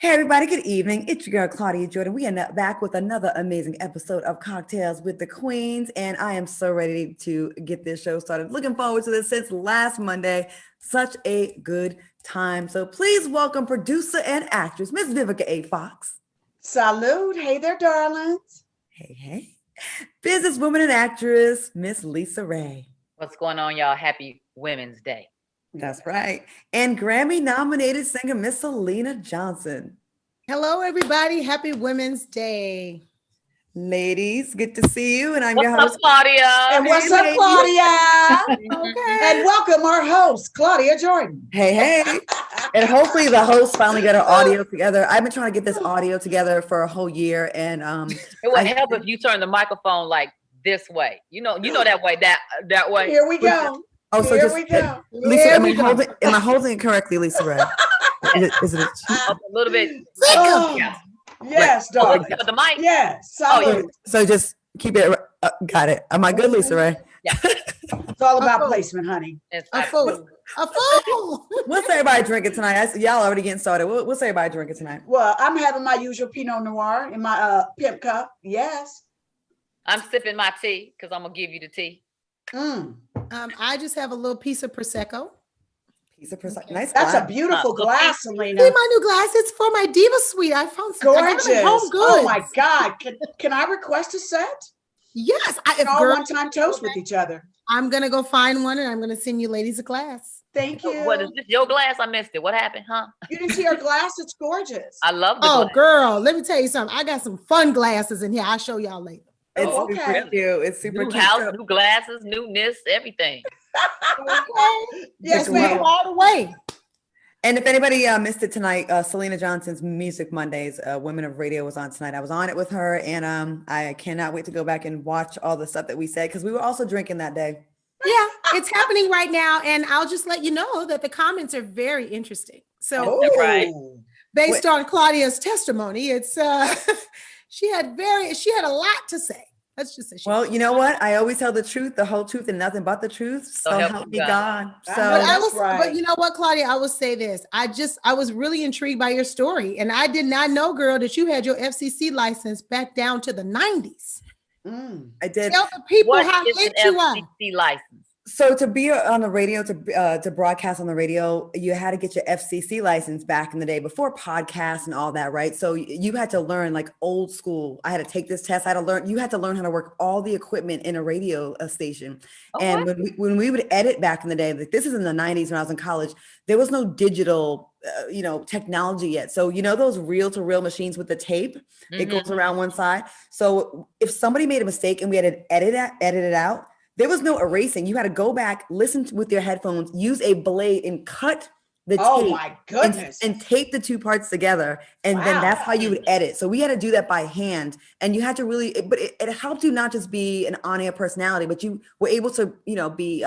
Hey everybody, good evening. It's your girl Claudia Jordan. We are back with another amazing episode of Cocktails with the Queens, and I am so ready to get this show started. Looking forward to this since last Monday. Such a good time. So please welcome producer and actress, Miss Vivica A. Fox. Salute. Hey there, darlings. Hey. Businesswoman and actress, Miss Lisa Ray. What's going on, y'all? Happy Women's Day. That's right. And Grammy-nominated singer, Miss Selena Johnson. Hello, everybody. Happy Women's Day. Ladies, good to see you. And I'm What's your up, host, Claudia? And what's up, Claudia? Okay. And welcome our host, Claudia Jordan. Hey. And hopefully the hosts finally get our audio together. I've been trying to get this audio together for a whole year. And It would help if you turn the microphone like this way. You know that way, that way. Here we go. Oh, so Here we go. Lisa, am I holding it correctly, Lisa Ray? Is it Up a little bit. Oh, Yeah. yes, Oh, darling. the mic. Yes. Oh, yeah. Salute. so just keep it got it. Am I good, Lisa Ray? It's all about Oh. placement, honey. It's A like- fool. A fool. What's everybody drinking tonight? Y'all already getting started. What's everybody drinking tonight? Well, I'm having my usual Pinot Noir in my pimp cup. Yes. I'm sipping my tea because I'm gonna give you the tea. Mm. I just have a little piece of Prosecco. Piece of nice. That's glass. a beautiful Okay. glass, See Selena. my new glass? It's for my Diva Suite. I found some. I got Gorgeous. it at Home Oh Goods. my God. Can I request a set? Yes. And all girl, one-time toast with each other. I'm going to go find one and I'm going to send you ladies a glass. Thank you. What is this? Your glass? I missed it. What happened, huh? You didn't see our glass? It's gorgeous. I love the Oh, glass. girl, let me tell you something. I got some fun glasses in here. I'll show y'all later. It's Oh, super okay. cute. It's super New cute. house, new glasses, newness, everything. Okay. Yes, Just ma'am. All the way. And if anybody missed it tonight, Selena Johnson's Music Mondays, Women of Radio was on tonight. I was on it with her, and I cannot wait to go back and watch all the stuff that we said because we were also drinking that day. Yeah, it's happening right now. And I'll just let you know that the comments are very interesting. So Oh, right. based on Claudia's testimony, it's she had a lot to say. Let's just say Well, you know what? I always tell the truth, the whole truth, and nothing but the truth. So help me God. I So know. But Right. but you know what, Claudia, I will say this. I was really intrigued by your story. And I did not know, girl, that you had your FCC license back down to the 90s. Mm. I did. Tell the people What how is lit an you are. FCC license? So to be on the radio, to broadcast on the radio, you had to get your FCC license back in the day before podcasts and all that, right? So you had to learn like old school. I had to take this test. You had to learn how to work all the equipment in a radio station. Oh, And what? when we would edit back in the day, like this is in the 90s when I was in college, there was no digital, technology yet. So, those reel to reel machines with the tape, it goes around one side. So if somebody made a mistake and we had to edit it out, there was no erasing. You had to go back, listen with your headphones, use a blade and cut the Oh tape my goodness. and tape the two parts together. And then Wow. that's how you would edit. So we had to do that by hand. And you had to really, but it helped you not just be an on-air personality, but you were able to, be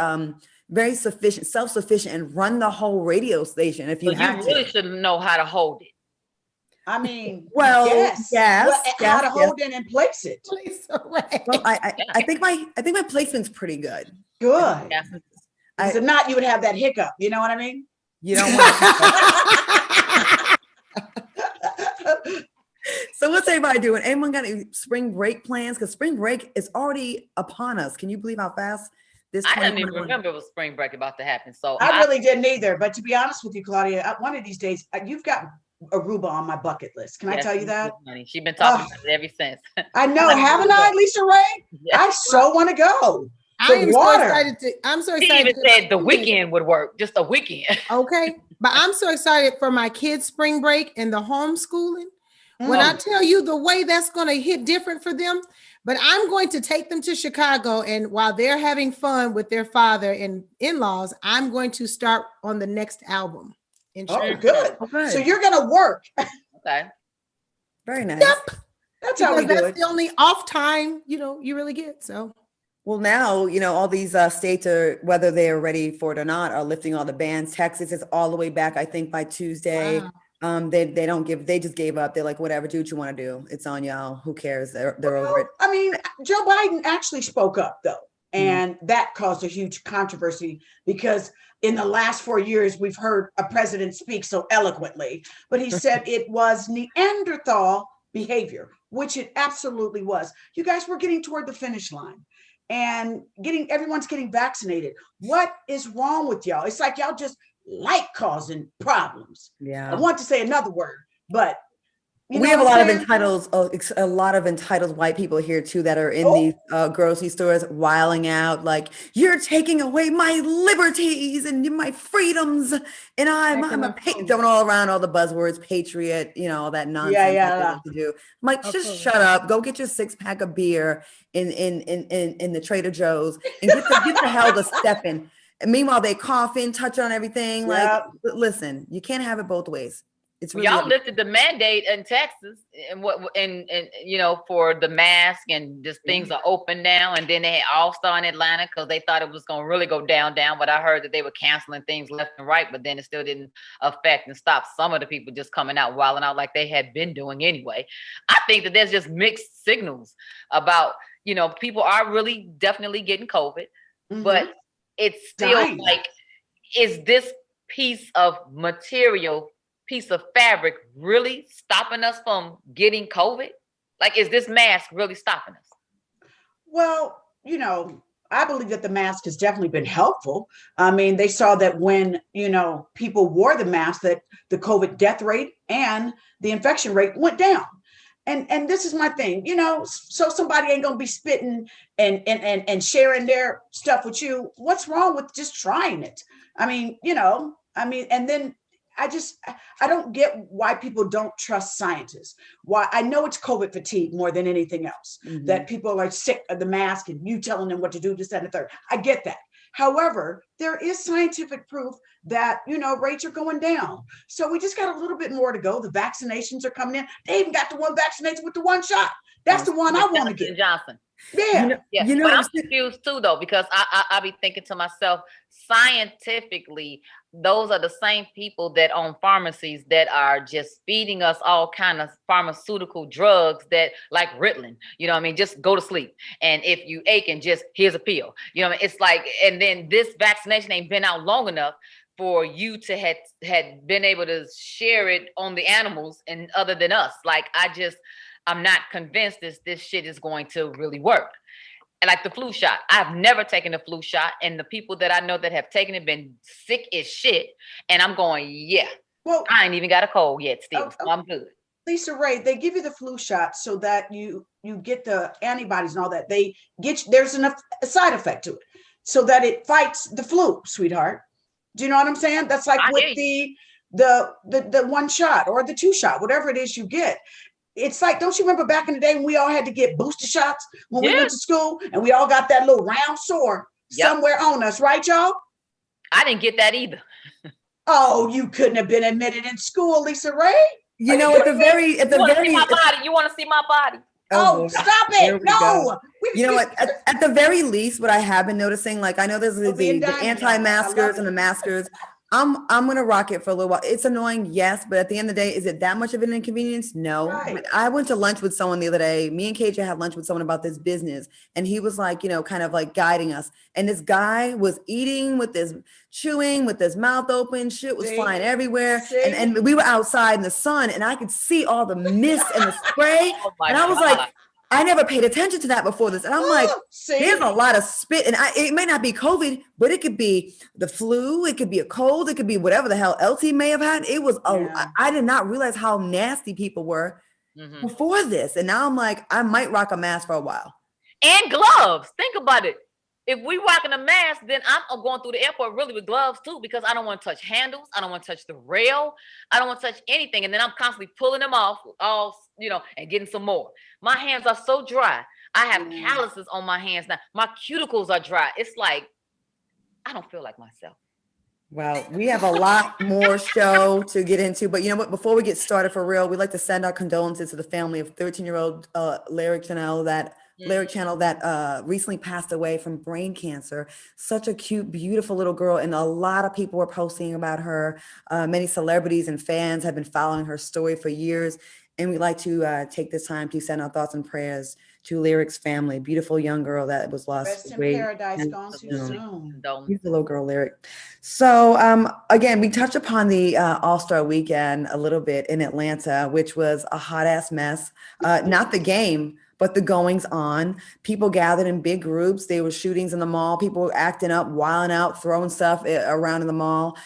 very self-sufficient and run the whole radio station if you So had you to. really should know how to hold it. I mean, Well, yes. yes, Well, how to yes. hold it and place it. Lisa Ray. Well, I think my placement's pretty good. Good. Yeah. Because if not, you would have that hiccup. You know what I mean? You don't want So what's everybody doing? Anyone got any spring break plans? Because spring break is already upon us. Can you believe how fast this I didn't even 2021 remember it was spring break about to happen. So I really didn't either. But to be honest with you, Claudia, one of these days, you've got Aruba on my bucket list. Can I Yes, tell you that? honey. She's been talking Oh. about it ever since. I know, haven't I, Lisa Ray? Yeah. I so want to go. I am so water. excited I'm so She excited. even said the weekend would work, just a weekend. Okay. But I'm so excited for my kids' spring break and the homeschooling. When Mm. I tell you the way that's going to hit different for them, but I'm going to take them to Chicago. And while they're having fun with their father and in-laws, I'm going to start on the next album. In Oh, Chicago. good. Okay. So you're going to work. Okay. Very nice. Yep. That's how we Because do that's it. the only off time, you really get. So Well, now, all these states are, whether they're ready for it or not, are lifting all the bans. Texas is all the way back, I think, by Tuesday. wow. They just gave up. They're like, whatever, do what you want to do. It's on y'all. Who cares? They're over it. I mean, Joe Biden actually spoke up, though. And that caused a huge controversy because in the last 4 years, we've heard a president speak so eloquently, but he said it was Neanderthal behavior, which it absolutely was. You guys were getting toward the finish line and everyone's getting vaccinated. What is wrong with y'all? It's like y'all just like causing problems. Yeah. I want to say another word, but we have a lot of entitled white people here too that are in these grocery stores wiling out like, you're taking away my liberties and my freedoms, and I'm throwing all around all the buzzwords, patriot, all that nonsense that they like to do. I'm like, just shut up, go get your 6-pack of beer in the Trader Joe's and get the hell to stepping. And meanwhile, they coughing, touching on everything. Like, listen, you can't have it both ways. It's really y'all lifted the mandate in Texas and for the mask and just things are open now. And then they had All-Star in Atlanta because they thought it was going to really go down. But I heard that they were canceling things left and right, but then it still didn't affect and stop some of the people just coming out, wilding out like they had been doing anyway. I think that there's just mixed signals about, people are really definitely getting COVID, but it's still like, is this piece of fabric really stopping us from getting COVID? Like, is this mask really stopping us? Well, I believe that the mask has definitely been helpful. I mean, they saw that when, people wore the mask, that the COVID death rate and the infection rate went down. And this is my thing, so somebody ain't gonna be spitting and sharing their stuff with you. What's wrong with just trying it? I mean, and then I don't get why people don't trust scientists. Why I know it's COVID fatigue more than anything else, that people are sick of the mask and you telling them what to do, this, that, and the third. I get that. However, there is scientific proof that, rates are going down. So we just got a little bit more to go. The vaccinations are coming in. They even got the one vaccinated with the one shot. That's the one I want to get. Johnson. Yeah. But I'm confused too, though, because I be thinking to myself, scientifically, those are the same people that own pharmacies that are just feeding us all kind of pharmaceutical drugs that, like Ritalin, just go to sleep. And if you ache, and just here's a pill, it's like, and then this vaccination ain't been out long enough for you to had been able to share it on the animals and other than us. Like, I'm not convinced this shit is going to really work. And like the flu shot, I've never taken a flu shot, and the people that I know that have taken it been sick as shit. And I'm going, well, I ain't even got a cold yet still, so I'm good. Lisa Ray, they give you the flu shot so that you get the antibodies and all that. They get there's a side effect to it, so that it fights the flu, sweetheart. Do you know what I'm saying? That's like with the one shot or the 2 shot, whatever it is you get. It's like, don't you remember back in the day when we all had to get booster shots when we went to school, and we all got that little round sore somewhere on us, right, y'all? I didn't get that either. Oh, you couldn't have been admitted in school, Lisa Ray. You want to see my body? Oh, stop it! No. You know what? At the very least, what I have been noticing, like, I know there's the anti-maskers and the maskers. I'm gonna rock it for a little while. It's annoying, yes, but at the end of the day, is it that much of an inconvenience? No. Right. I went to lunch with someone the other day. Me and KJ had lunch with someone about this business, and he was like, kind of like guiding us. And this guy was chewing with his mouth open. Shit was flying everywhere, and we were outside in the sun, and I could see all the mist and the spray, and I was like, I never paid attention to that before this. And I'm like, there's a lot of spit. And it may not be COVID, but it could be the flu. It could be a cold. It could be whatever the hell else he may have had. It was, I did not realize how nasty people were before this. And now I'm like, I might rock a mask for a while. And gloves. Think about it. If we rocking a mask, then I'm going through the airport really with gloves too, because I don't want to touch handles. I don't want to touch the rail. I don't want to touch anything. And then I'm constantly pulling them off, and getting some more. My hands are so dry. I have calluses on my hands now. My cuticles are dry. It's like, I don't feel like myself. Well, we have a lot more show to get into, but you know what? Before we get started for real, we'd like to send our condolences to the family of 13-year-old Lyric Channel that recently passed away from brain cancer. Such a cute, beautiful little girl, and a lot of people were posting about her. Many celebrities and fans have been following her story for years, and we'd like to take this time to send our thoughts and prayers to Lyric's family, beautiful young girl that was lost. Rest in paradise, gone too soon. He's the little girl, Lyric. So again, we touched upon the All-Star Weekend a little bit in Atlanta, which was a hot ass mess. Not the game, but the goings on. People gathered in big groups. There were shootings in the mall. People were acting up, wilding out, throwing stuff around in the mall.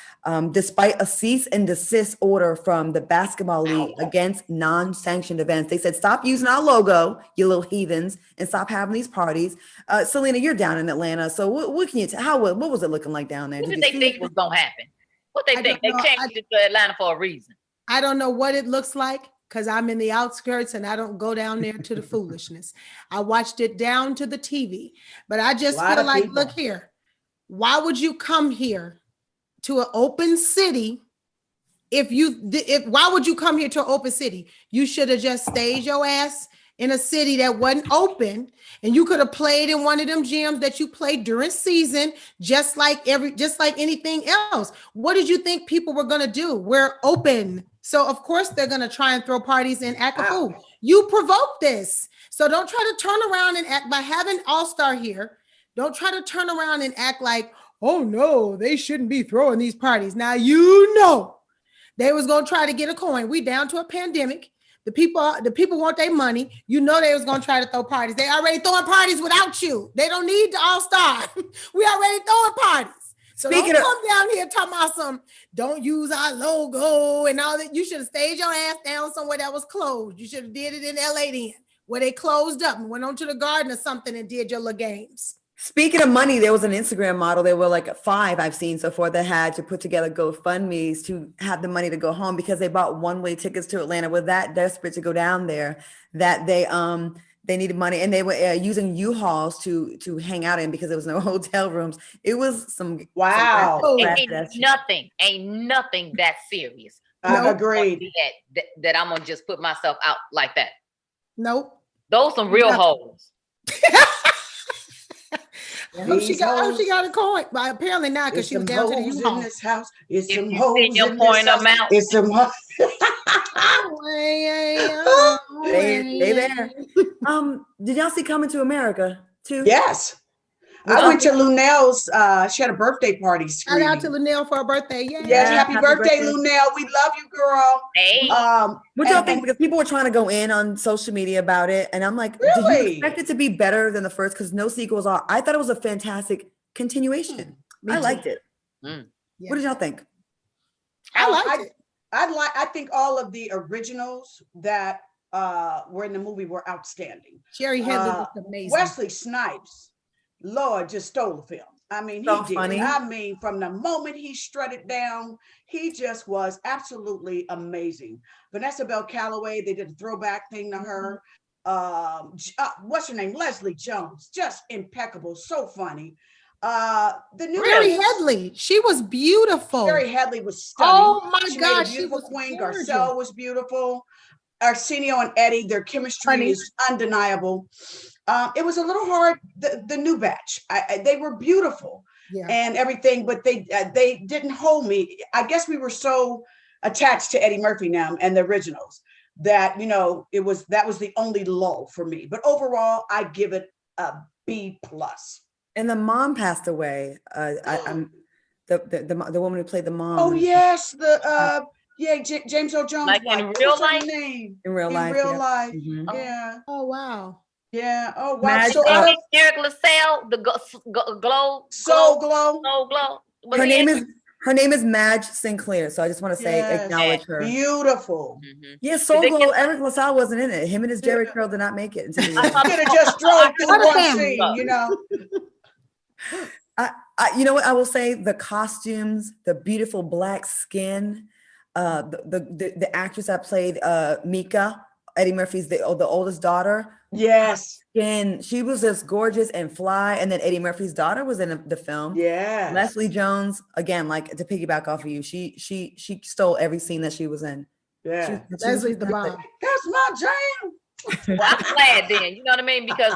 Despite a cease and desist order from the basketball league against non-sanctioned events. They said, stop using our logo, you little heathens, and stop having these parties. Selena, you're down in Atlanta. So what can you tell? What was it looking like down there? What did they think was going to happen? What they think? They changed it to Atlanta for a reason. I don't know what it looks like, because I'm in the outskirts and I don't go down there to the foolishness. I watched it down to the TV, but I just feel like, look here, why would you come here to an open city? Why would you come here to an open city? You should have just stayed your ass in a city that wasn't open, and you could have played in one of them gyms that you played during season, just like anything else. What did you think people were going to do? We're open. So of course they're going to try and throw parties and act a fool. You provoked this. So don't try to turn around and act by having All-Star here. Don't try to turn around and act like, oh no, they shouldn't be throwing these parties. Now, you know, they was going to try to get a coin. We down to a pandemic. The people want their money. You know, they was going to try to throw parties. They already throwing parties without you. They don't need the All-Star. We already throwing parties. So don't come down here talking about don't use our logo and all that. You should have stayed your ass down somewhere that was closed. You should have did it in LA then, where they closed up and went on to the Garden or something and did your little games. Speaking of money, there was an Instagram model. There were like 5 I've seen so far that had to put together GoFundMe's to have the money to go home because they bought one-way tickets to Atlanta. Were that desperate to go down there that they needed money, and they were using U-Hauls to hang out in because there was no hotel rooms. It was some wow. Ain't nothing that serious. Agreed. That I'm gonna just put myself out like that. Nope. Those some real hoes. She got a coin, but apparently not because she was down to the U-Haul. In this house. It's some hoes in this house. It's some hoes. They there. Did y'all see Coming to America too? Yes. I went to Lunel's. She had a birthday party screening. Shout out to Lunel for her birthday. Yeah. Yes, happy birthday, Lunel. We love you, girl. Hey. What y'all think? Because people were trying to go in on social media about it, and I'm like, really? Did you expect it to be better than the first? Because no sequels are. I thought it was a fantastic continuation. I liked it. Yeah. What did y'all think? I liked it. I think all of the originals that were in the movie were outstanding. Jerry Headley was amazing. Wesley Snipes, Lord, just stole the film. I mean, so he did. Funny. I mean, from the moment he strutted down, he just was absolutely amazing. Vanessa Bell Calloway, they did a throwback thing to her. What's her name? Leslie Jones, just impeccable, so funny. The new Jerry Headley, she was beautiful. Jerry Headley was stunning. Oh my God, she was queen. Garcelle was beautiful. Arsenio and Eddie, their chemistry is undeniable. It was a little hard. The new batch, they were beautiful and everything, but they didn't hold me. I guess we were so attached to Eddie Murphy now and the originals that that was the only lull for me. But overall, I give it a B+. And the mom passed away. I'm the woman who played the mom. Oh yes, James Earl Jones. Like in real life. In real life. Mm-hmm. Yeah. Oh wow. Yeah. Oh wow. So Eric LaSalle, the Glow. Soul Glow. Her name is Madge Sinclair. So I just want to say acknowledge her. Beautiful. Mm-hmm. Yeah, Soul Glow. Eric LaSalle wasn't in it. Him and his Jerry curl did not make it. I could have just drove through one scene, You know what I will say? The costumes, the beautiful black skin, the actress that played Mika, Eddie Murphy's the oldest daughter. Yes. And she was just gorgeous and fly. And then Eddie Murphy's daughter was in the film. Yeah. Leslie Jones, again, like to piggyback off of you, she stole every scene that she was in. Yeah. Leslie's the bomb. That's my jam. Well, I'm glad then, you know what I mean? Because,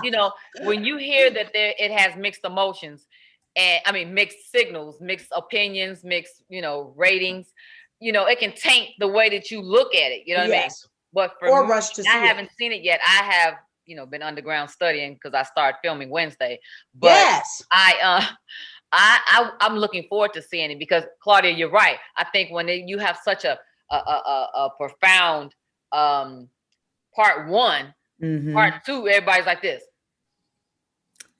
when you hear that it has mixed emotions, and I mean, mixed signals, mixed opinions, mixed, ratings, it can taint the way that you look at it. You know what I mean? But for me, rush to see I haven't seen it yet. I have been underground studying because I started filming Wednesday. But yes. I'm looking forward to seeing it because Claudia, you're right. I think when you have such a profound part one, part two, everybody's like this.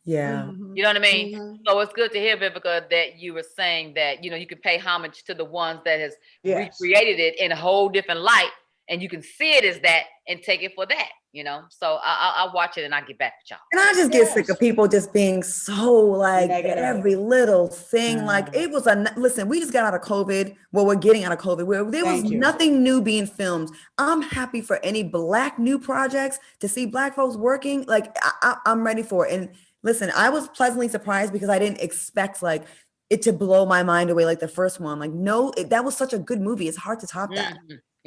Yeah. You know what I mean? So it's good to hear, Vivica, that you were saying that, you can pay homage to the ones that has recreated it in a whole different light, and you can see it as that and take it for that, So I'll watch it and I'll get back with y'all. And I just get sick of people just being so like negative. Every little thing. Like it was listen, we just got out of COVID. Well, we're getting out of COVID where there was nothing new being filmed. I'm happy for any Black new projects to see Black folks working. Like I'm ready for it. And listen, I was pleasantly surprised because I didn't expect like it to blow my mind away like the first one. Like, no, that was such a good movie. It's hard to top that.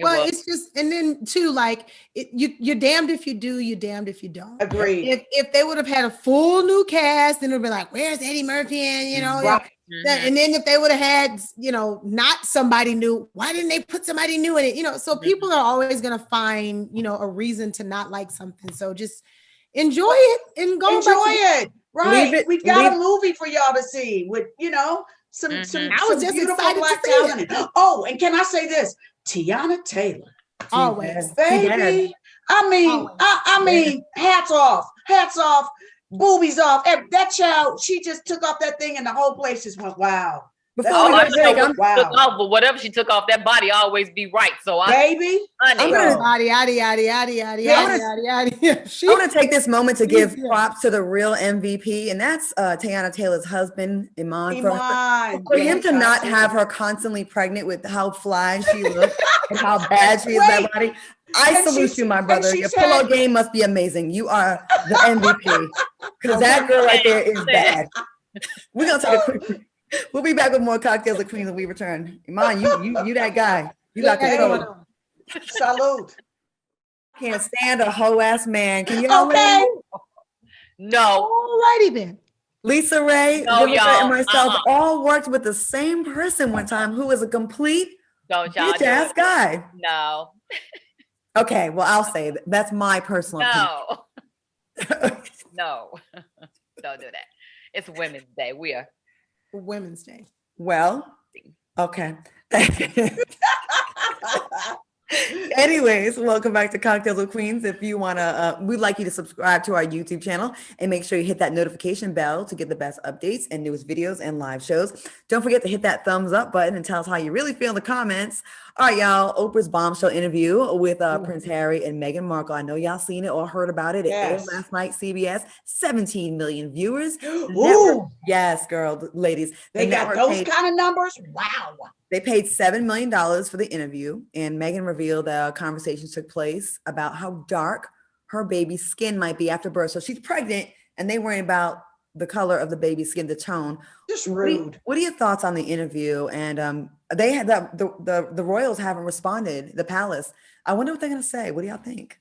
Well, it's just, and then too, like you're damned if you do, you're damned if you don't. Agreed. If they would have had a full new cast, then it'd be like, where's Eddie Murphy? And and then if they would have had, not somebody new, why didn't they put somebody new in it? So people are always gonna find, a reason to not like something. So just enjoy it and go. Enjoy it. Right. We've got a movie for y'all to see with, some beautiful Black talent. Oh, and can I say this? Tiana Taylor. Always. Baby. I mean, hats off, boobies off. That child, she just took off that thing and the whole place just went, wow. Wow. But whatever she took off, that body always be right. So baby, I'm gonna take this moment to give props to the real MVP, and that's Tiana Taylor's husband, Iman. For him to not have her constantly pregnant with how fly she looks and how bad she is that body. I salute you, my brother. Your pillow game must be amazing. You are the MVP because that girl right there is bad. We're gonna take a quick. We'll be back with more Cocktails of Queens when we return. Iman, you that guy. You got control. Salute. Can't stand a hoe ass man. Can you all No. Alrighty then. Lisa Ray, and myself all worked with the same person one time who is a complete bitch ass guy. No. Okay, well, I'll say that's my personal opinion. No. Don't do that. It's Women's Day. We are Women's Day. Well, okay. Anyways, welcome back to Cocktails with Queens. If you want to, we'd like you to subscribe to our YouTube channel and make sure you hit that notification bell to get the best updates and newest videos and live shows. Don't forget to hit that thumbs up button and tell us how you really feel in the comments. All right, y'all, Oprah's bombshell interview with Prince Harry and Meghan Markle. I know y'all seen it or heard about it. It aired last night, CBS, 17 million viewers. Yes, girl, ladies. They got those kind of numbers? Wow. They paid $7 million for the interview, and Meghan revealed that conversations took place about how dark her baby's skin might be after birth. So she's pregnant, and they worry about the color of the baby's skin, the tone. Just rude. What are your thoughts on the interview? And they had the royals haven't responded. The palace. I wonder what they're going to say. What do y'all think?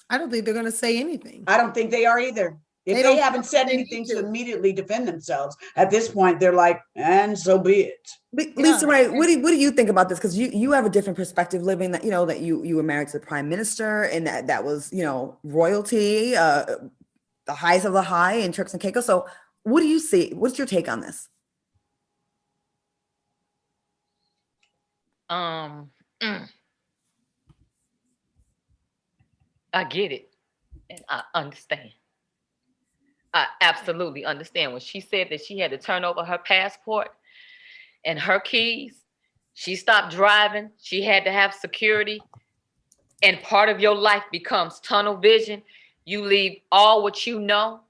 I don't think they're going to say anything. I don't think they are either. If they haven't said anything to immediately defend themselves, at this point, they're like, and so be it. Lisa Ray, what do you think about this? Because you have a different perspective living that, that you were married to the prime minister and that was, royalty, the highest of the high in Turks and Caicos. So what do you see? What's your take on this? I get it. And I understand. I absolutely understand. When she said that she had to turn over her passport and her keys, she stopped driving. She had to have security. And part of your life becomes tunnel vision. You leave all what you know.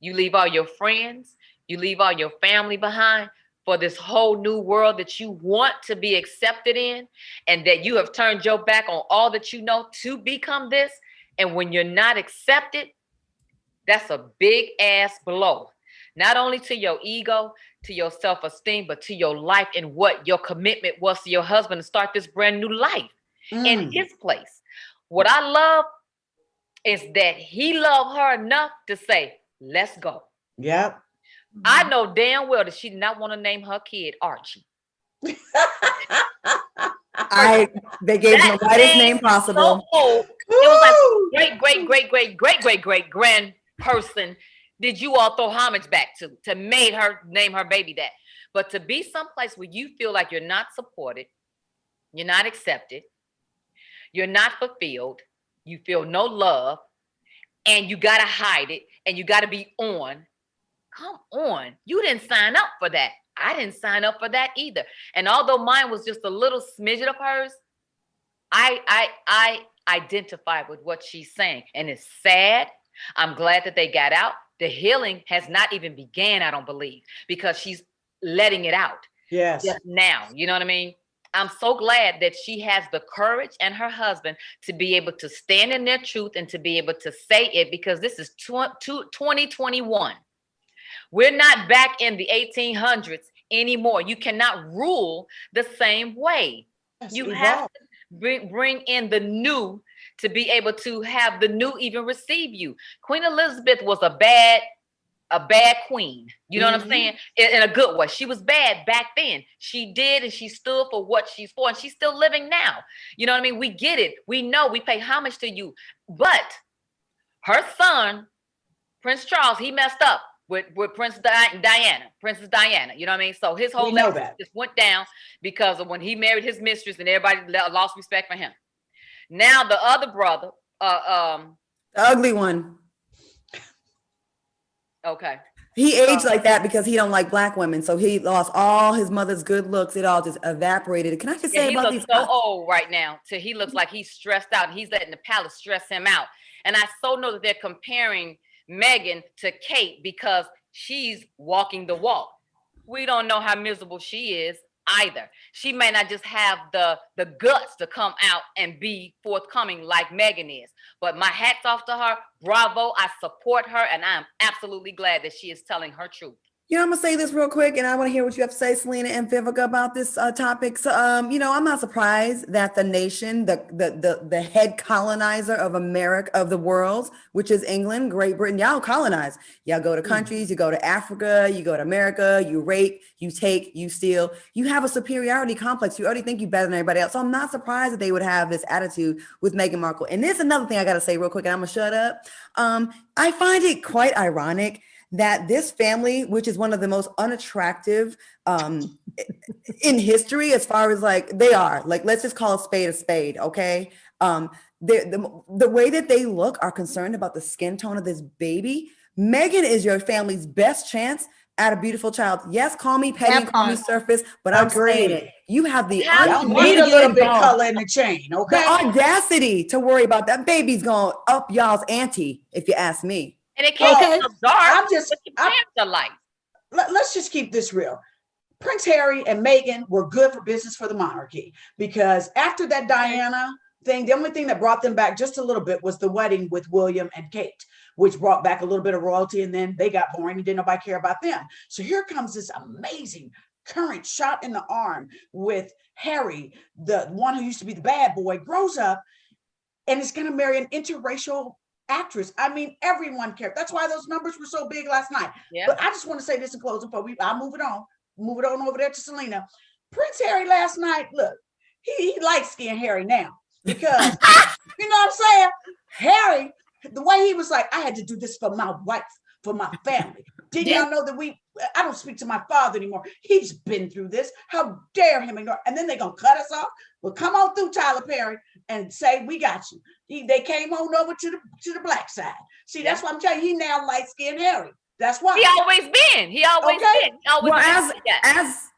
You leave all your friends. You leave all your family behind for this whole new world that you want to be accepted in, and that you have turned your back on all that you know to become this. And when you're not accepted, that's a big ass blow, not only to your ego, to your self-esteem, but to your life and what your commitment was to your husband to start this brand new life in his place. What I love is that he loved her enough to say, let's go. Yep. I know damn well that she did not want to name her kid Archie. They gave him the lightest name possible. So it was like, great grand person did you all throw homage back to made her name her baby that? But to be someplace where you feel like you're not supported, you're not accepted, you're not fulfilled, you feel no love, and you got to hide it, and you got to be on. Come on. You didn't sign up for that. I didn't sign up for that either. And although mine was just a little smidget of hers, I identify with what she's saying. And it's sad. I'm glad that they got out. The healing has not even began, I don't believe, because she's letting it out. Yes. Just now. You know what I mean? I'm so glad that she has the courage and her husband to be able to stand in their truth and to be able to say it, because this is 2021. We're not back in the 1800s anymore. You cannot rule the same way. Yes, You have to bring in the new to be able to have the new even receive you. Queen Elizabeth was a bad queen. You know what I'm saying? In a good way. She was bad back then. She did, and she stood for what she's for, and she's still living now. You know what I mean? We get it. We know, we pay homage to you. But her son, Prince Charles, he messed up with Princess Diana. You know what I mean? So his whole life just went down because of when he married his mistress, and everybody lost respect for him. Now the other brother, the ugly one. Okay. He aged like that because he don't like black women. So he lost all his mother's good looks. It all just evaporated. Can I just say about these? He looks so old right now. He looks like he's stressed out, and he's letting the palace stress him out. And I so know that they're comparing Meghan to Kate because she's walking the walk. We don't know how miserable she is either. She may not just have the guts to come out and be forthcoming like Meghan is. But my hat's off to her. Bravo. I support her, and I'm absolutely glad that she is telling her truth. You know, I'm gonna say this real quick, and I want to hear what you have to say, Selena and Vivica, about this topic. So, you know, I'm not surprised that the nation, the head colonizer of America, of the world, which is England, Great Britain, y'all colonize. Y'all go to countries, you go to Africa, you go to America, you rape, you take, you steal. You have a superiority complex. You already think you're better than everybody else. So I'm not surprised that they would have this attitude with Meghan Markle. And there's another thing I got to say real quick, and I'm gonna shut up. I find it quite ironic that this family, which is one of the most unattractive in history, as far as like they are, like, let's just call a spade, okay? The way that they look are concerned about the skin tone of this baby. Meghan is your family's best chance at a beautiful child. Yes, call me petty, call me surface, but I'm saying it. You have the need a little bit color in the chain, okay? The audacity to worry about that baby's going up y'all's ante, if you ask me. And it can't get so dark. Let's just keep this real. Prince Harry and Meghan were good for business for the monarchy, because after that Diana thing, the only thing that brought them back just a little bit was the wedding with William and Kate, which brought back a little bit of royalty, and then they got boring and didn't nobody care about them. So here comes this amazing current shot in the arm with Harry, the one who used to be the bad boy, grows up and is going to marry an interracial actress. I mean, everyone cared. That's why those numbers were so big last night. Yeah. But I just want to say this in closing before I'll move it on over there to Selena. Prince Harry last night, look, he light-skinned Harry now, because you know what I'm saying? Harry, the way he was like, I had to do this for my wife, for my family. Didn't y'all know that I don't speak to my father anymore. He's been through this. How dare him ignore? And then they're going to cut us off. Well, come on through, Tyler Perry, and say, we got you. They came on over to the black side. See, that's why I'm telling you, he now light-skinned Harry. That's why. He always been.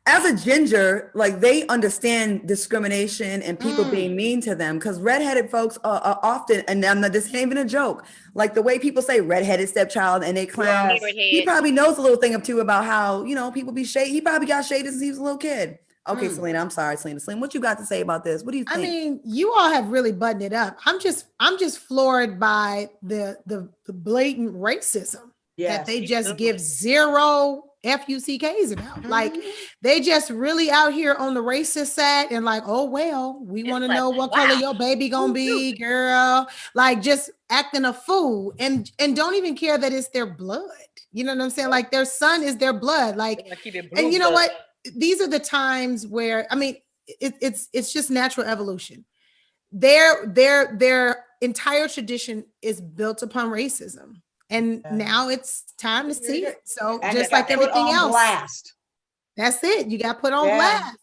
As a ginger, like, they understand discrimination and people being mean to them, because redheaded folks are often, and this ain't even a joke, like the way people say redheaded stepchild and they clown. He probably knows a little thing or two about how, you know, people be shady. He probably got shaded since he was a little kid. Okay, Selena, I'm sorry, Selena, what you got to say about this? What do you think? I mean, you all have really buttoned it up. I'm just floored by the blatant racism that they just give zero FUCKs about. Like, they just really out here on the racist side and like, oh, well, we want to know what color your baby gonna be, girl. Like, just acting a fool and don't even care that it's their blood. You know what I'm saying? Like, their son is their blood. Like, and you know what? These are the times where, I mean, it's just natural evolution. Their entire tradition is built upon racism. And now it's time to see it. So And just it got like put everything on else. blast. That's it. You got put on Yeah, blast.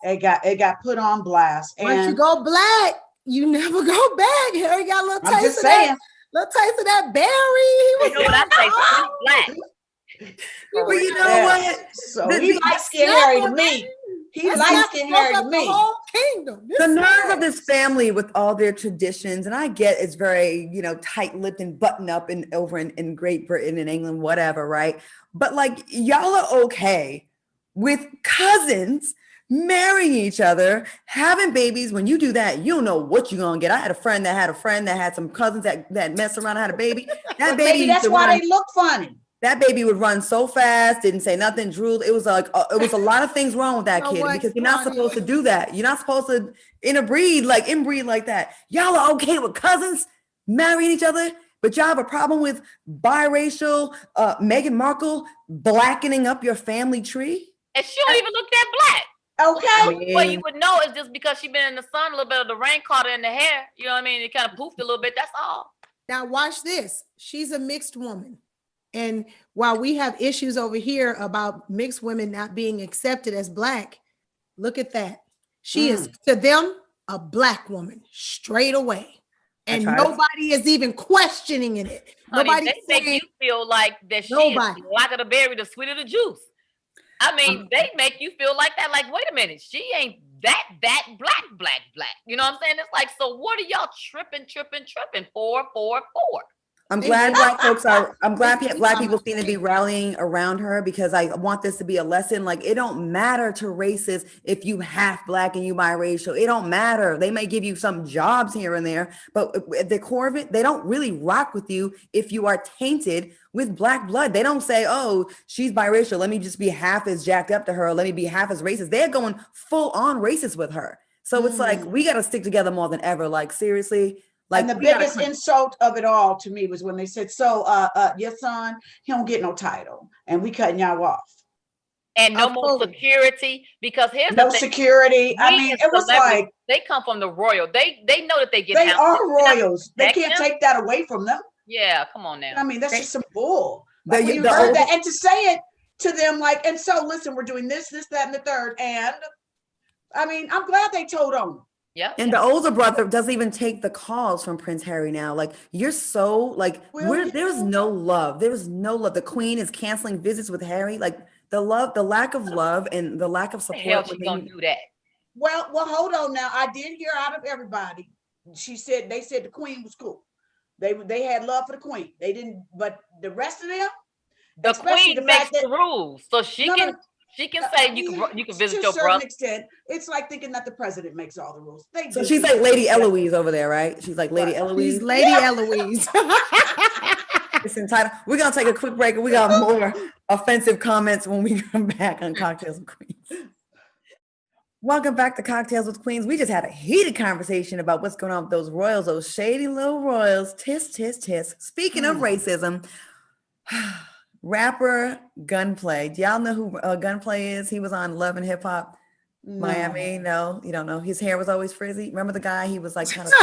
it got put on blast. Once you And go black, you never go back. Harry got a little I'm taste just of saying. that. Little taste of that berry. He You know what I say? He's black. But you know Yeah. what? So The- he the- light skinned Harry to me. He That's light not skinned spoke Harry up to the me. whole kingdom. The nerve of this family with all their traditions, and I get it's very, tight-lipped and button up over in Great Britain and England, whatever, right? But like y'all are okay with cousins marrying each other, having babies. When you do that, you don't know what you're gonna get. I had a friend that had some cousins that messed around and had a baby. That baby Maybe that's why they look funny. That baby would run so fast, didn't say nothing, drooled. It was like it was a lot of things wrong with that You know kid what, because you're not Claudia? supposed to do that. You're not supposed to inbreed like that. Y'all are okay with cousins marrying each other, but y'all have a problem with biracial Meghan Markle blackening up your family tree. And she don't even look that black. Okay. Well, you would know it's just because she been in the sun, a little bit of the rain caught her in the hair. You know what I mean? It kind of poofed a little bit. That's all. Now watch this. She's a mixed woman. And while we have issues over here about mixed women not being accepted as black, look at that. She is to them a black woman straight away. And nobody is even questioning it. Honey, Nobody they make you feel like that she is black of the berry, the sweet of the juice. I mean, they make you feel like that. Like, wait a minute, she ain't that black. You know what I'm saying? It's like, so what are y'all tripping for? I'm glad black people seem to be rallying around her because I want this to be a lesson. Like, it don't matter to races if you half black and you biracial. It don't matter. They may give you some jobs here and there, but at the core of it, they don't really rock with you if you are tainted with black blood. They don't say, oh, she's biracial, let me just be half as jacked up to her. Let me be half as racist. They're going full on racist with her. So it's like, we got to stick together more than ever. Like, seriously. Like, and the biggest insult of it all to me was when they said, so your son, he don't get no title and we cutting y'all off. And no more security, because here's no the thing. security. I mean, it was like they come from the royal. They know that they get. They are royals. They can't take that away from them. Yeah, come on now. I mean, that's just some bull. Like, when you heard that, and to say it to them, like, and so listen, we're doing this, that, and the third, and I mean, I'm glad they told on. Yeah. And the older brother doesn't even take the calls from Prince Harry now. Like, you're so like, there's no love. There's no love. The Queen is canceling visits with Harry. Like, the lack of love and the lack of support. Hell, she gonna do that. Well, hold on now. I did hear out of everybody. They said the Queen was cool. They had love for the Queen. They didn't, but the rest of them, the Queen makes the rules, so she can say you can visit your brother. Extent, it's like thinking that the president makes all the rules. So she's like Lady Eloise over there, right? She's like Lady Eloise. She's Lady Eloise. It's entitled. We're gonna take a quick break, and we got more offensive comments when we come back on Cocktails with Queens. Welcome back to Cocktails with Queens. We just had a heated conversation about what's going on with those royals, those shady little royals. Tisk, tisk, tisk. Speaking of racism, rapper Gunplay. Do y'all know who Gunplay is? He was on Love and Hip Hop Miami. No, you don't know. His hair was always frizzy. Remember the guy? He was like kind of.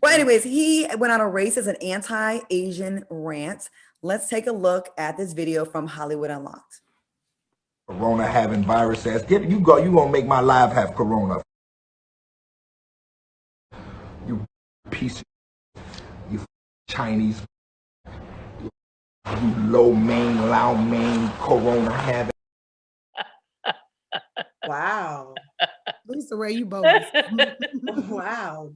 Well, anyways, he went on a racist and anti-Asian rant. Let's take a look at this video from Hollywood Unlocked. Corona having virus says, you gonna make my life have corona. You piece of, you Chinese, you low main corona having. Wow. Lisa Ray, you bogus. Wow.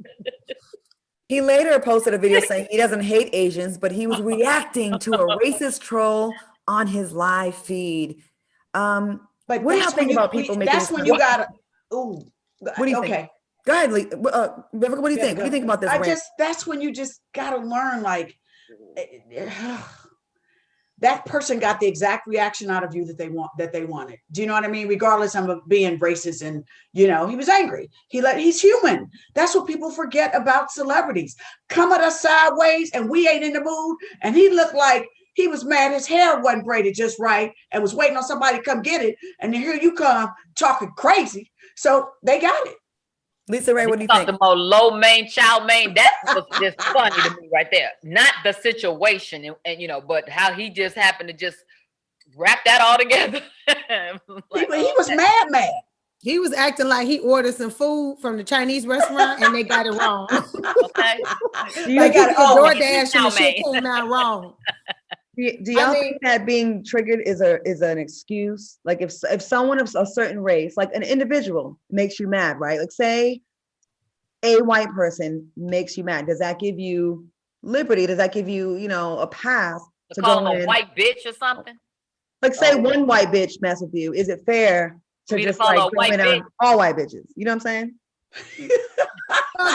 He later posted a video saying he doesn't hate Asians, but he was reacting to a racist troll on his live feed. But what do you think about people making? That's when you gotta. Ooh. What do you think? Go ahead, Lee. Rebecca, what do you think? What do you think about this? That's when you just gotta learn. Like, that person got the exact reaction out of you that they wanted. Do you know what I mean? Regardless of being racist, and he was angry. He's human. That's what people forget about celebrities. Come at us sideways, and we ain't in the mood. And he looked like he was mad his hair wasn't braided just right, and was waiting on somebody to come get it. And then here you come talking crazy. So they got it. Lisa Ray, what do you think? The more low main, child main, that was just funny to me right there. Not the situation, and you know, but how he just happened to just wrap that all together. He was mad. He was acting like he ordered some food from the Chinese restaurant and they got it wrong. Okay. Like he did DoorDash and the shit came out wrong. Do y'all think that being triggered is an excuse? Like if someone of a certain race, like an individual, makes you mad, right? Like say a white person makes you mad, does that give you liberty? Does that give you, a pass to call go him a white bitch or something? Like say one white bitch mess with you, is it fair to just like go in on all white bitches? You know what I'm saying?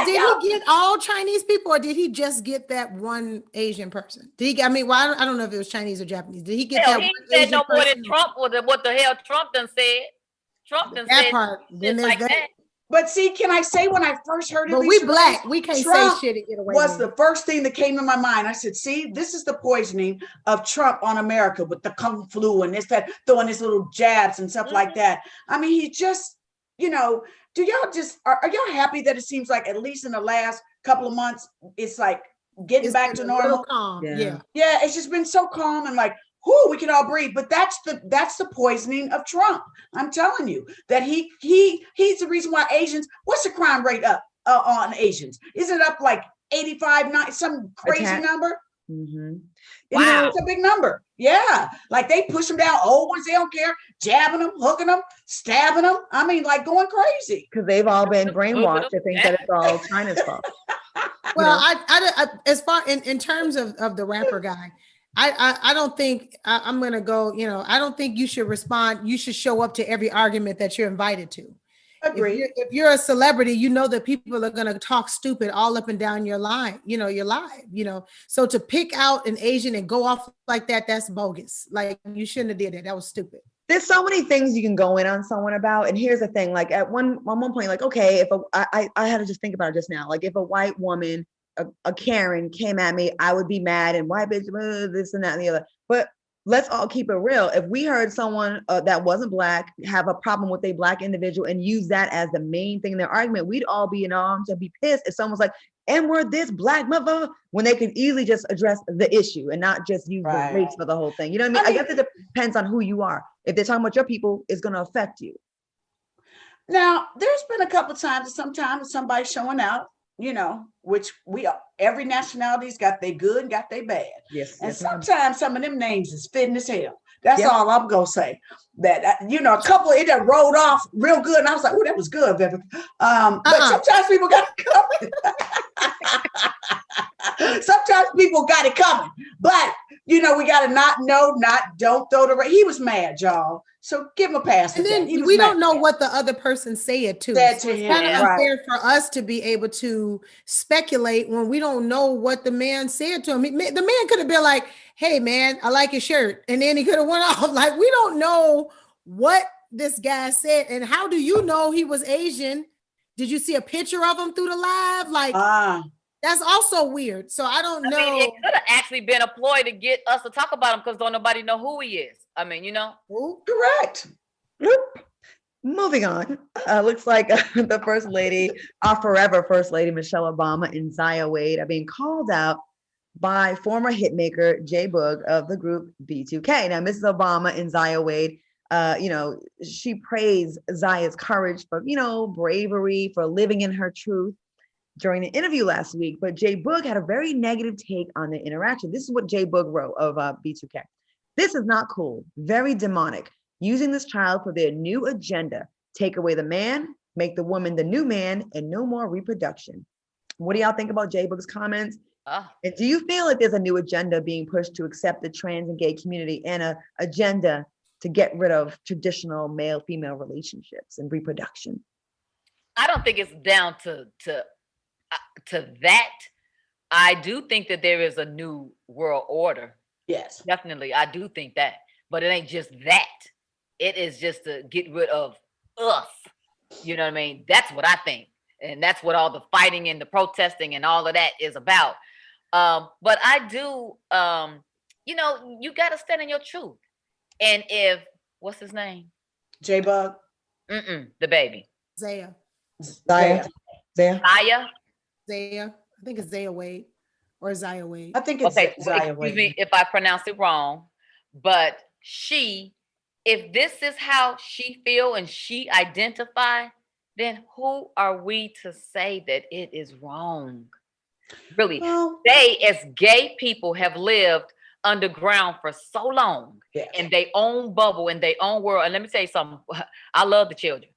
Did he get all Chinese people, or did he just get that one Asian person? Did he? I mean, well, I don't know if it was Chinese or Japanese. Did he get that? He one said Asian no more person? than Trump, or what the hell Trump done said. Trump done that said part. Then there's like that. But see, can I say when I first heard it? But we black, we can't Trump say shit and get away was with the first thing that came to my mind. I said, see, this is the poisoning of Trump on America with the Kung flu and that, throwing his little jabs and stuff like that. I mean, he just, do y'all just, are y'all happy that it seems like at least in the last couple of months, it's like getting back to normal? Calm. Yeah, it's just been so calm and like, we can all breathe. But that's the poisoning of Trump. I'm telling you that he's the reason why Asians, what's the crime rate up on Asians? Isn't it up like 85, 90, some crazy number? Mm-hmm. Wow. It's a big number. Yeah. Like they push them down. Old ones, they don't care. Jabbing them, hooking them, stabbing them. I mean, like going crazy. Because they've all been brainwashed to think that it's all China's fault. Well, I as far in terms of the rapper guy, I don't think I'm going to go, I don't think you should respond. You should show up to every argument that you're invited to. Agree. If you're a celebrity, you know that people are going to talk stupid all up and down your line, your live, So to pick out an Asian and go off like that, that's bogus. Like you shouldn't have did it. That was stupid. There's so many things you can go in on someone about. And here's the thing, like at one point, like, okay, if I had to just think about it just now, like if a white woman, a Karen came at me, I would be mad and white bitch, this and that and the other. But let's all keep it real. If we heard someone that wasn't black have a problem with a black individual and use that as the main thing in their argument, we'd all be in arms and be pissed if someone's like, and we're this black motherfucker, when they can easily just address the issue and not just use the race for the whole thing. You know what I mean? I guess it depends on who you are. If they're talking about your people, it's going to affect you. Now, there's been a couple of times, sometimes somebody's showing out, which every nationality's got their good and got their bad. Yes. And sometimes some of them names is fitting as hell. That's all I'm going to say. That, a couple, it done rolled off real good. And I was like, oh, that was good, baby. But sometimes people got it coming. Sometimes people got it coming. But, we got to don't throw the, he was mad, y'all. So give him a pass. And then we don't know what the other person said to him. It's kind of unfair for us to be able to speculate when we don't know what the man said to him. The man could have been like, hey man, I like your shirt. And then he could have went off. Like, we don't know what this guy said. And how do you know he was Asian? Did you see a picture of him through the live? Like, that's also weird. So I don't know. I mean, it could have actually been a ploy to get us to talk about him because don't nobody know who he is. I mean, Correct. Moving on. Looks like the first lady, our forever first lady, Michelle Obama and Zaya Wade are being called out by former hitmaker Jay Boog of the group B2K. Now, Mrs. Obama and Zaya Wade, she praised Zaya's courage for, bravery, for living in her truth during an interview last week. But Jay Boog had a very negative take on the interaction. This is what Jay Boog wrote of B2K. This is not cool. Very demonic. Using this child for their new agenda. Take away the man, make the woman the new man, and no more reproduction. What do y'all think about Jay Boog's comments? And do you feel like there's a new agenda being pushed to accept the trans and gay community and an agenda to get rid of traditional male-female relationships and reproduction? I don't think it's down to that. I do think that there is a new world order. Yes, definitely. I do think that, but it ain't just that. It is just to get rid of us. You know what I mean? That's what I think. And that's what all the fighting and the protesting and all of that is about. But I do, you got to stand in your truth. And what's his name? J-Bug. The baby. Zaya. Zaya. Zaya. Zaya. Zaya. I think it's Zaya Wade or Zaya Wade. I think it's Okay, Zaya excuse me if I pronounce it wrong, but if this is how she feel and she identify, then who are we to say that it is wrong? Really, Well, they as gay people have lived underground for so long yes. in their own bubble, in their own world. And let me tell you something, I love the children.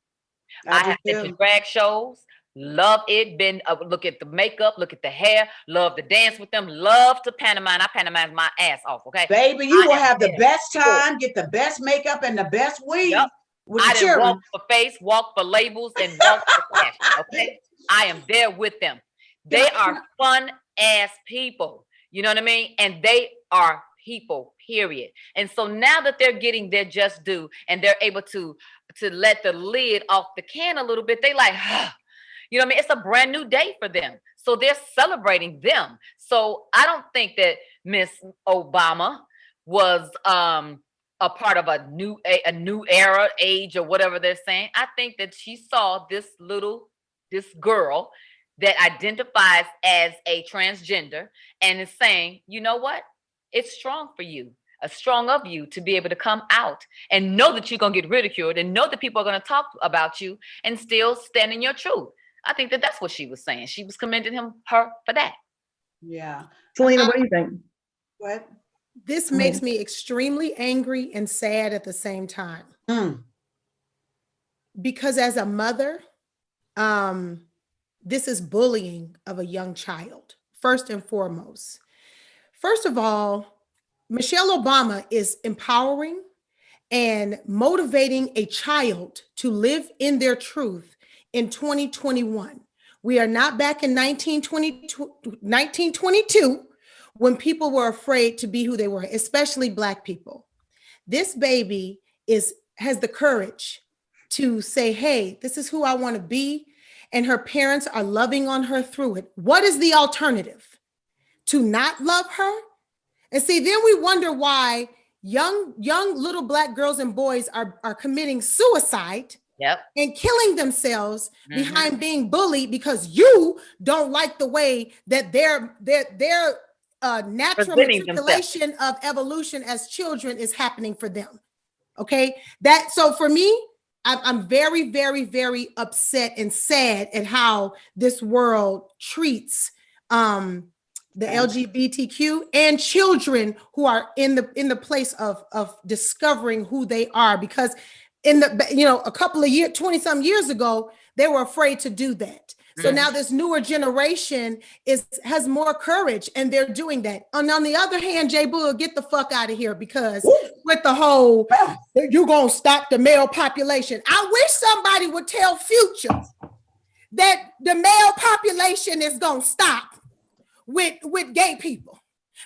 I have been to drag shows, love it. Been look at the makeup, look at the hair, love to dance with them, love to pantomime. I pantomime my ass off, okay? Baby, you will have the there. best time, get the best makeup and the best weave Yep. with I the didn't children. walk for face, walk for labels, and walk for fashion, okay? I am there with them. They are fun ass people. You know what I mean? And they are people, period. And so now that they're getting their just due and they're able to let the lid off the can a little bit, they like, you know what I mean? It's a brand new day for them. So they're celebrating them. So I don't think that Miss Obama was a part of a new era, age, or whatever they're saying. I think that she saw this girl that identifies as a transgender and is saying, you know what? It's strong for you. Strong of you to be able to come out and know that you're going to get ridiculed and know that people are going to talk about you and still stand in your truth. I think that that's what she was saying. She was commending her for that. Yeah. Selena, what do you think? What? This makes me extremely angry and sad at the same time. Because as a mother, this is bullying of a young child, first and foremost. First of all, Michelle Obama is empowering and motivating a child to live in their truth in 2021. We are not back in 1922 when people were afraid to be who they were, especially Black people. This baby has the courage to say, hey, this is who I want to be. And her parents are loving on her through it. What is the alternative? To not love her? And see, then we wonder why young little Black girls and boys are committing suicide. Yep. And killing themselves behind being bullied because you don't like the way that their natural matriculation of evolution as children is happening for them. Okay, so for me, I'm very, very, very upset and sad at how this world treats the LGBTQ and children who are in the place of discovering who they are, because a couple of years, 20-some years ago, they were afraid to do that. So now this newer generation has more courage and they're doing that. And on the other hand, J. Boog, get the fuck out of here, because with the whole, you're going to stop the male population. I wish somebody would tell Future that the male population is going to stop with gay people,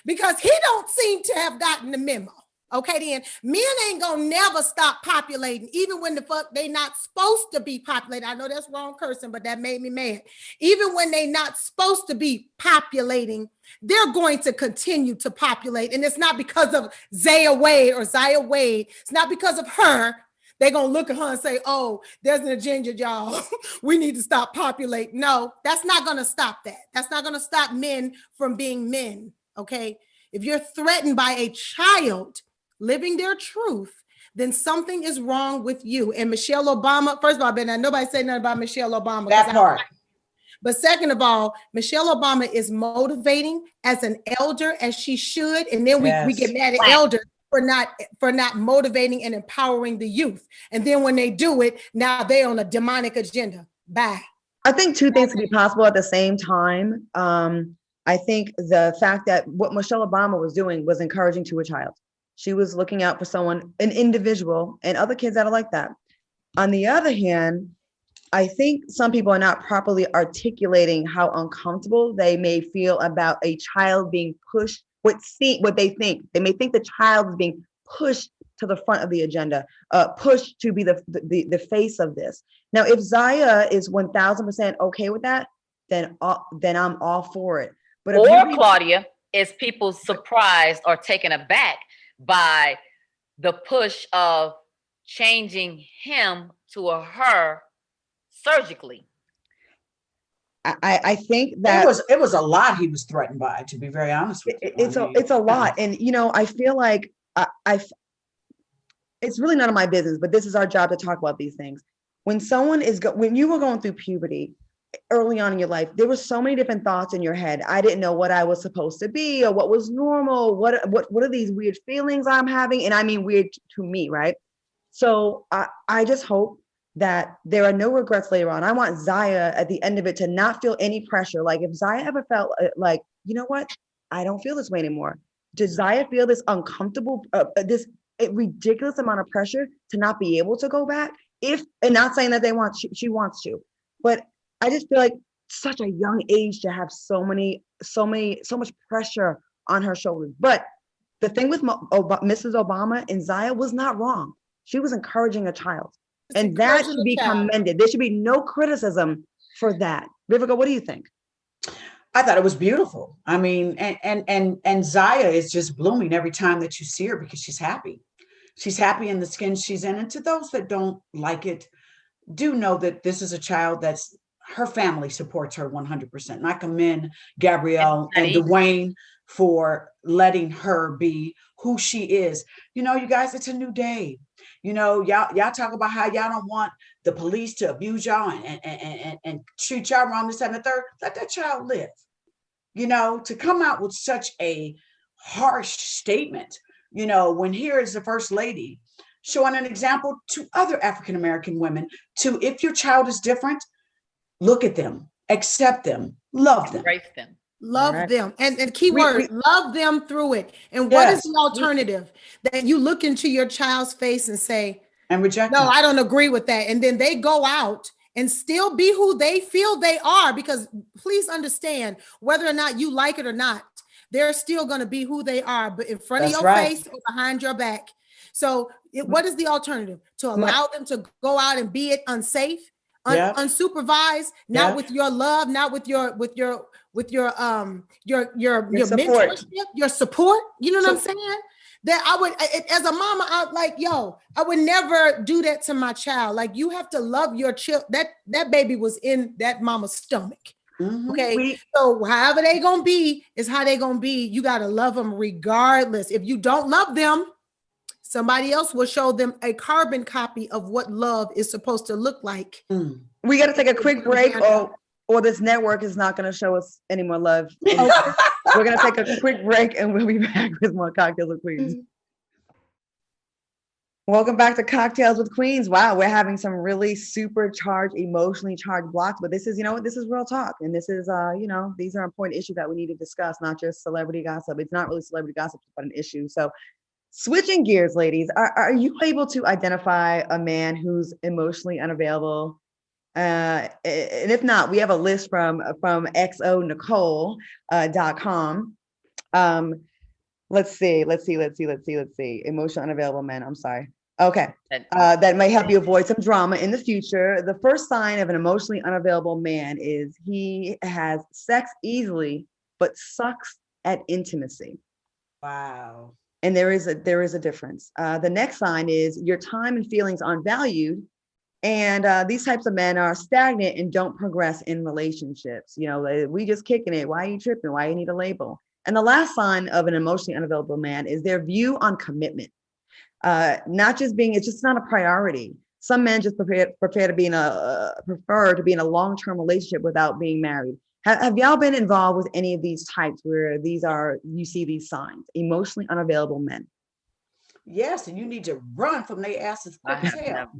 because he don't seem to have gotten the memo. Okay, then men ain't gonna never stop populating, even when the fuck they not supposed to be populating. I know that's wrong cursing, but that made me mad. Even when they not supposed to be populating, they're going to continue to populate. And it's not because of Zaya Wade. It's not because of her. They're gonna look at her and say, oh, there's an agenda, y'all. We need to stop populating. No, that's not gonna stop that. That's not gonna stop men from being men. Okay. If you're threatened by a child living their truth, then something is wrong with you. And Michelle Obama, first of all, nobody say nothing about Michelle Obama. That part. But second of all, Michelle Obama is motivating as an elder, as she should. And then we get mad at elders for not motivating and empowering the youth. And then when they do it, now they're on a demonic agenda. Bye. I think two things can be possible at the same time. I think the fact that what Michelle Obama was doing was encouraging to a child. She was looking out for someone, an individual, and other kids that are like that. On the other hand, I think some people are not properly articulating how uncomfortable they may feel about a child being pushed, what they think. They may think the child is being pushed to the front of the agenda, pushed to be the face of this. Now, if Zaya is 1000% okay with that, then I'm all for it. But Claudia, is people surprised or taken aback by the push of changing him to a her surgically? I think that it was a lot he was threatened by, to be very honest with you. It's a lot. And, I feel like it's really none of my business, but this is our job to talk about these things. When someone when you were going through puberty early on in your life, there were so many different thoughts in your head. I didn't know what I was supposed to be or what was normal. What are these weird feelings I'm having? And I mean, weird to me, right? So I just hope that there are no regrets later on. I want Zaya at the end of it to not feel any pressure. Like if Zaya ever felt like, you know what, I don't feel this way anymore. Does Zaya feel this uncomfortable, this ridiculous amount of pressure to not be able to go back? And not saying that she wants to, but I just feel like such a young age to have so much pressure on her shoulders. But the thing with Mrs. Obama and Zaya was not wrong. She was encouraging a child. And that should be commended. There should be no criticism for that. Vivica, what do you think? I thought it was beautiful. I mean, and Zaya is just blooming every time that you see her because she's happy. She's happy in the skin she's in. And to those that don't like it, do know that this is a child her family supports her 100%. And I commend Gabrielle and Dwayne for letting her be who she is. You guys, it's a new day. Y'all talk about how y'all don't want the police to abuse y'all and treat y'all wrong, this, and the third. Let that child live. To come out with such a harsh statement, when here is the first lady showing an example to other African-American women to, if your child is different, look at them, accept them, love them. Embrace them. Love them. And key word, love them through it. And what is the alternative? That you look into your child's face and say, and reject no, them. I don't agree with that. And then they go out and still be who they feel they are, because please understand, whether or not you like it or not, they're still going to be who they are, but in front of your face or behind your back. So what is the alternative? To allow them to go out and be it unsafe, unsupervised, not with your love, not with your mentorship, your support. You know what I'm saying? That I would, as a mama, I would never do that to my child. Like, you have to love your child. That baby was in that mama's stomach. Mm-hmm. Okay. So however they gonna be is how they gonna be. You gotta love them regardless. If you don't love them, somebody else will show them a carbon copy of what love is supposed to look like. Mm. We got to take a quick break, or this network is not going to show us any more love. Okay. We're going to take a quick break and we'll be back with more Cocktails with Queens. Welcome back to Cocktails with Queens. Wow, we're having some really supercharged, emotionally charged blocks, but this is, this is real talk. And this is, these are important issues that we need to discuss, not just celebrity gossip. It's not really celebrity gossip, but an issue. So switching gears, ladies, are you able to identify a man who's emotionally unavailable? And if not, we have a list from xonicole.com. Let's see. Emotional unavailable men. I'm sorry. Okay. That may help you avoid some drama in the future. The first sign of an emotionally unavailable man is he has sex easily, but sucks at intimacy. Wow. And there is a difference. The next sign is your time and feelings aren't valued. And these types of men are stagnant and don't progress in relationships. We just kicking it. Why are you tripping? Why you need a label? And the last sign of an emotionally unavailable man is their view on commitment. It's just not a priority. Some men just prefer to be in a long-term relationship without being married. Have y'all been involved with any of these types where you see these signs, emotionally unavailable men? Yes, and you need to run from their asses quick as hell.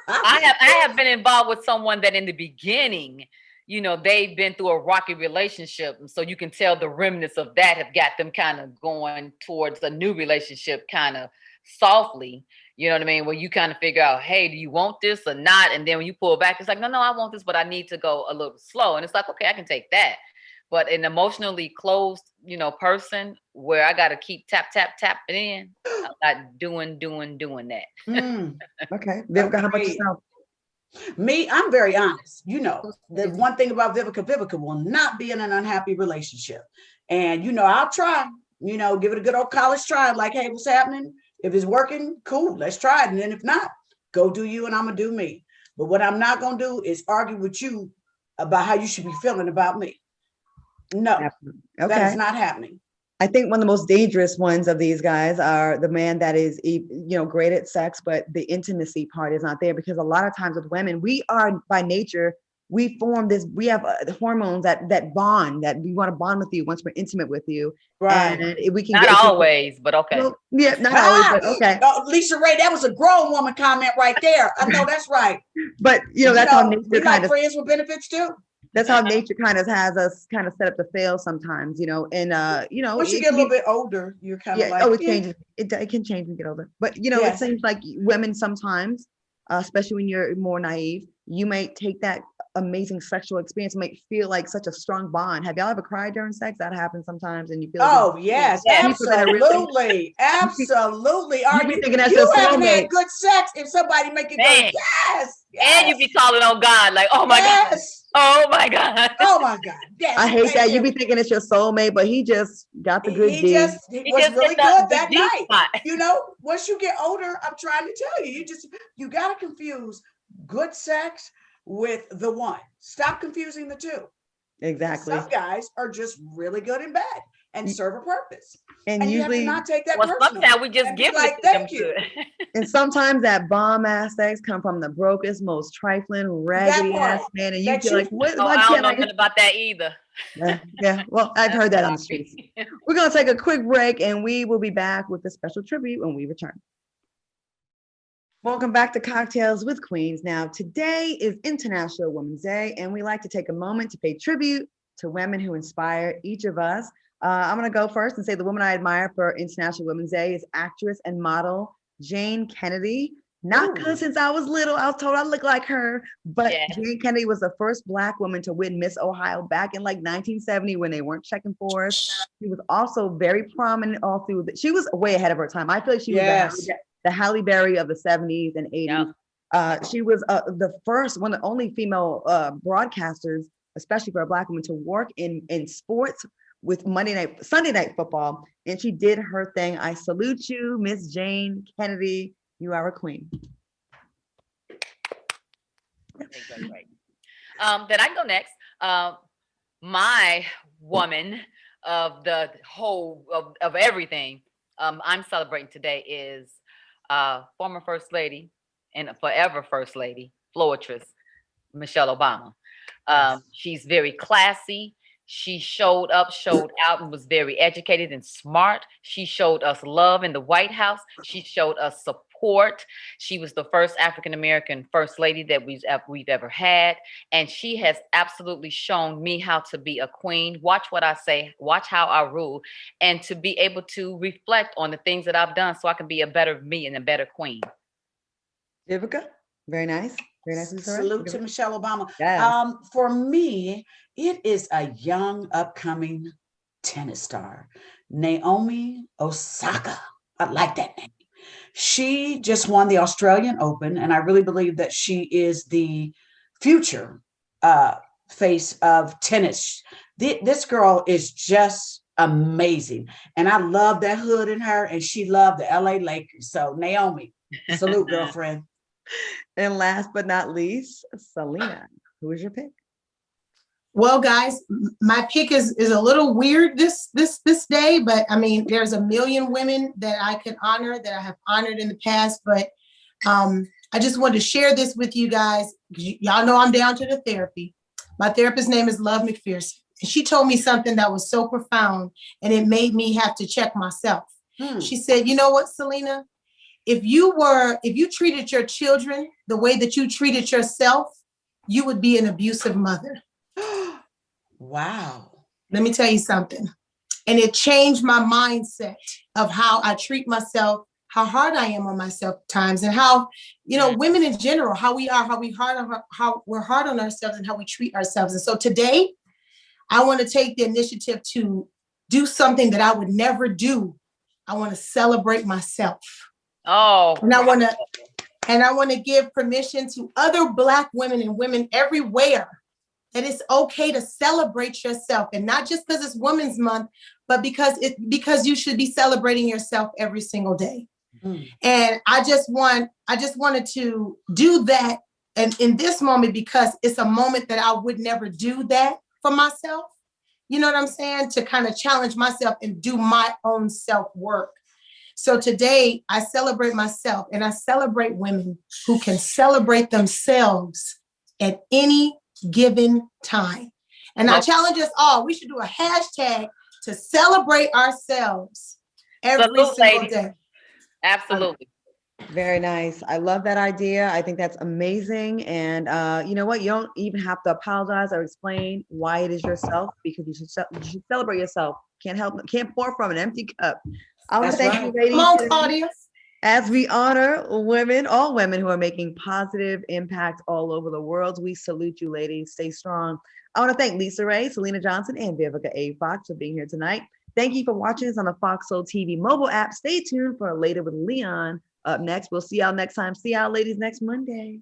I have been involved with someone that in the beginning, they've been through a rocky relationship. And so you can tell the remnants of that have got them kind of going towards a new relationship kind of softly. You know what I mean? Where you kind of figure out, hey, do you want this or not? And then when you pull back, it's like, no, I want this, but I need to go a little slow. And it's like, okay, I can take that. But an emotionally closed, person where I got to keep tapping in, I'm not doing that. Okay. Vivica, how about yourself? Me, I'm very honest. The one thing about Vivica will not be in an unhappy relationship. And, I'll try, give it a good old college try. Like, hey, what's happening? If it's working, cool, let's try it. And then if not, go do you and I'm going to do me. But what I'm not going to do is argue with you about how you should be feeling about me. No, that is not happening. I think one of the most dangerous ones of these guys are the man that is, great at sex, but the intimacy part is not there, because a lot of times with women, we are by nature, we have the hormones that bond, that we want to bond with you once we're intimate with you. Right. And we can not always, but okay. Well, yeah, not always, but okay. Lisa Ray, that was a grown woman comment right there. I know that's right. But that's how nature we like friends with benefits too. That's how nature kind of has us kind of set up to fail sometimes, and once you get a little bit older, you're kind of like, it changes. It can change when you get older. But it seems like women sometimes, especially when you're more naive, you might take that amazing sexual experience and might feel like such a strong bond. Have y'all ever cried during sex? That happens sometimes, and you feel. Oh yes, absolutely, absolutely. Are you thinking that's you haven't had good sex if somebody make it go yes, and you be calling on God like, oh my God. Oh my God. Oh my God. Yes. I hate that. You be thinking it's your soulmate, but he just got the good He was really good that night. Once you get older, I'm trying to tell you, you got to confuse good sex with the one. Stop confusing the two. Exactly. Some guys are just really good in bed and serve a purpose. And usually, you have to not take that personal. Sometimes we just give like, thank you. And sometimes that bomb ass sex come from the brokest, most trifling, raggedy ass man, and you feel like, what? I don't know nothing about that either. Yeah. Well, I've heard that on the streets. We're gonna take a quick break, and we will be back with a special tribute when we return. Welcome back to Cocktails with Queens. Now, today is International Women's Day, and we like to take a moment to pay tribute to women who inspire each of us. I'm going to go first and say the woman I admire for International Women's Day is actress and model Jane Kennedy. Not because since I was little, I was told I look like her, but Jane Kennedy was the first Black woman to win Miss Ohio back in like 1970 when they weren't checking for us. She was also very prominent all through. She was way ahead of her time. I feel like she was the Halle Berry of the 70s and 80s. Yeah. She was the first, one of the only female broadcasters, especially for a Black woman, to work in sports with Sunday night football. And she did her thing. I salute you, Miss Jane Kennedy. You are a queen. Great. Then I can go next. My woman of the whole of everything I'm celebrating today is former First Lady and forever First Lady, Floetress, Michelle Obama. She's very classy. She showed out, and was very educated and smart. She showed us love in the White House. She showed us support. She was the first African-American First Lady that we've ever had. And she has absolutely shown me how to be a queen. Watch what I say, watch how I rule, and to be able to reflect on the things that I've done so I can be a better me and a better queen. Vivica, very nice. Very nice. Salute to Michelle Obama. Yes. For me, it is a young, upcoming tennis star, Naomi Osaka. I like that name. She just won the Australian Open, and I really believe that she is the future face of tennis. This girl is just amazing, and I love that hood in her, and she loved the LA Lakers. So Naomi, salute, girlfriend. And last but not least, Selena, who is your pick? Well, guys, my pick is a little weird this day, but I mean, there's a million women that I can honor, that I have honored in the past, but I just wanted to share this with you guys. Y'all know I'm down to the therapy. My therapist's name is Love McPherson. And she told me something that was so profound, and it made me have to check myself. She said, you know what, Selena? If you treated your children the way that you treated yourself, you would be an abusive mother. Wow. Let me tell you something. And it changed my mindset of how I treat myself, how hard I am on myself at times, and how, women in general, how we're hard on ourselves and how we treat ourselves. And so today, I want to take the initiative to do something that I would never do. I want to celebrate myself. Oh, and I want to give permission to other Black women and women everywhere that it's okay to celebrate yourself, and not just because it's Women's Month, but because you should be celebrating yourself every single day. And I just wanted to do that and in this moment, because it's a moment that I would never do that for myself. You know what I'm saying? To kind of challenge myself and do my own self-work. So today I celebrate myself, and I celebrate women who can celebrate themselves at any given time. And I challenge us all, we should do a hashtag to celebrate ourselves every single day. Absolutely. Very nice. I love that idea. I think that's amazing. And you know what? You don't even have to apologize or explain why it is yourself, because you should celebrate yourself. Can't pour from an empty cup. I want to thank you, ladies. Come on, Claudia. As we honor women, all women who are making positive impact all over the world, we salute you, ladies. Stay strong. I want to thank Lisa Ray, Selena Johnson, and Vivica A. Fox for being here tonight. Thank you for watching us on the Fox Soul TV mobile app. Stay tuned for Later with Leon. Up next, we'll see y'all next time. See y'all ladies next Monday.